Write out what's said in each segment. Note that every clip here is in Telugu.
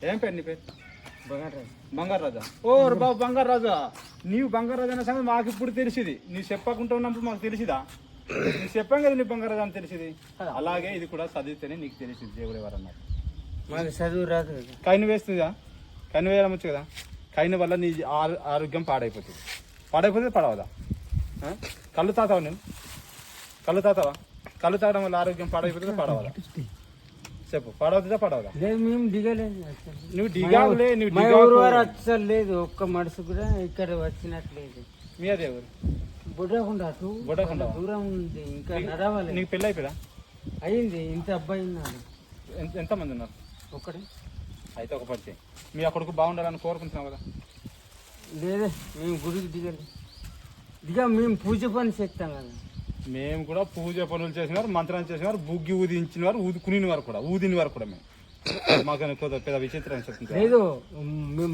ఏం పేరు నీ పేరు? బంగారు రాజా. ఓ బాబు బంగారు రాజా, నీవు బంగారు రాజా అనే సంగతి మాకు ఇప్పుడు తెలిసింది. నీ చెప్పకుండా ఉన్నప్పుడు మాకు తెలిసిదా? నీకు చెప్పాం కదా నీ బంగారు రాజా అని తెలిసింది. అలాగే ఇది కూడా చదివితేనే నీకు తెలిసింది దేవుడు ఎవరన్నారు. మాకు చదువు రాదు. కైను వేస్తుందా? కైను వేయడమొచ్చు కదా. కైను వల్ల నీ ఆరోగ్యం పాడైపోతుంది. పాడైపోతే పడవదా? కళ్ళు తాతావా? నేను కళ్ళు తాతావా? కళ్ళు తాగడం వల్ల ఆరోగ్యం పాడైపోతుందా పడవదా? చెప్పు, పడవద్దా పడవదా? మేము దిగలేదు. నువ్వు దిగావులే. అసలు లేదు, ఒక్క మనసు కూడా ఇక్కడ వచ్చినట్లేదు. మీ అదే ఎవరు? బుడ్డకుండా బుడ్డకుండా దూరం ఉంది, ఇంకా నడవాలి. నీకు పెళ్ళి అయిపోయా? అయింది. ఇంత అబ్బాయి ఉన్నాడు. ఎంతమంది ఉన్నారు? ఒక్కడే. అయితే ఒక పడితే మీ అక్కడికి బాగుండాలని కోరుకుంటున్నావు కదా. లేదే, మేము గుడికి దిగా మేము పూజ పని చేస్తాం కదా. మేము కూడా పూజ పనులు చేసినారు, మంత్రాలు చేసినారు, బుగ్గి ఊదించిన వారు, ఊదుకుని వారు కూడా, ఊదిన వారు కూడా. మేము మాకు పెద్ద విచిత్రం చెప్తుంది. లేదు,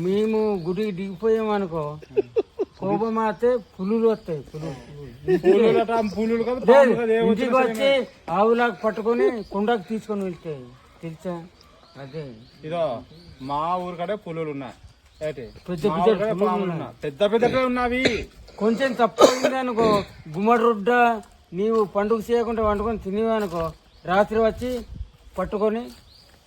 మేము గుడికి దిగిపోయాం అనుకో, కోపం అయితే పులులు వస్తాయి. ఇంటికి వచ్చి ఆవులాగా పట్టుకొని కుండకు తీసుకొని వెళ్తాయి. తెలుసా? అదే ఇదో మా ఊరు కడే పులులు ఉన్నాయి. పెద్ద పెద్ద ఉన్నవి. కొంచెం తప్పైంది అనుకో, గుమ్మడి రొడ్డ నీవు పండుగ చేయకుండా వండుకొని తినేవనుకో, రాత్రి వచ్చి పట్టుకొని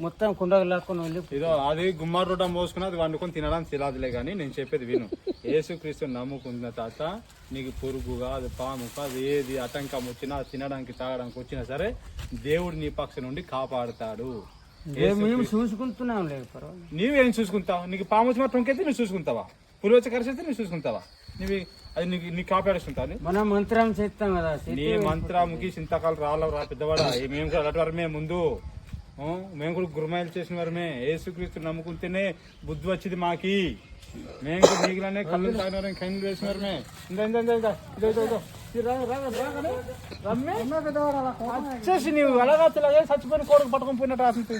మొత్తం కుండకు లాక్కొని వెళ్ళి. ఇదో అది గుమ్మడి రొడ్డ మోసుకుని అది వండుకొని తినడానికి తిలాదులే. కానీ నేను చెప్పేది విను. యేసుక్రీస్తు నమ్ముకున్న తాత నీకు పురుగుగా, అది పాముగా, అది ఏది ఆటంకం వచ్చినా, తినడానికి తాగడానికి వచ్చినా సరే దేవుడు నీ పక్ష నుండి కాపాడుతాడు. మేము చూసుకుంటున్నాం. లేదు పర్వాలేదు. నీవేం చూసుకుంటావు? నీకు పాము వచ్చి టొంకైతే నువ్వు చూసుకుంటావా? పులి వచ్చి కరిచేస్తే నువ్వు చూసుకుంటావా? అది నీకు కాపాడుకుంటావు. మనం మంత్రం చేస్తాం కదా. నీ మంత్రాముకి చింతకాలు రాళ్ళ పెద్దవాడా. మేము కూడా అలాంటి వారమే. ముందు మేము కూడా గురుమాయలు చేసిన వారమే. యేసుక్రీస్తు నమ్ముకుంటేనే బుద్ధి వచ్చింది మాకి. మేము కూడా నీకులనే కళ్ళు తాగిన కళ్ళు వేసిన వారమే. వచ్చేసి నీవు అలాగా చచ్చిపోయిన కోడకు పట్టుకొని పోయినట్టు రాసింది.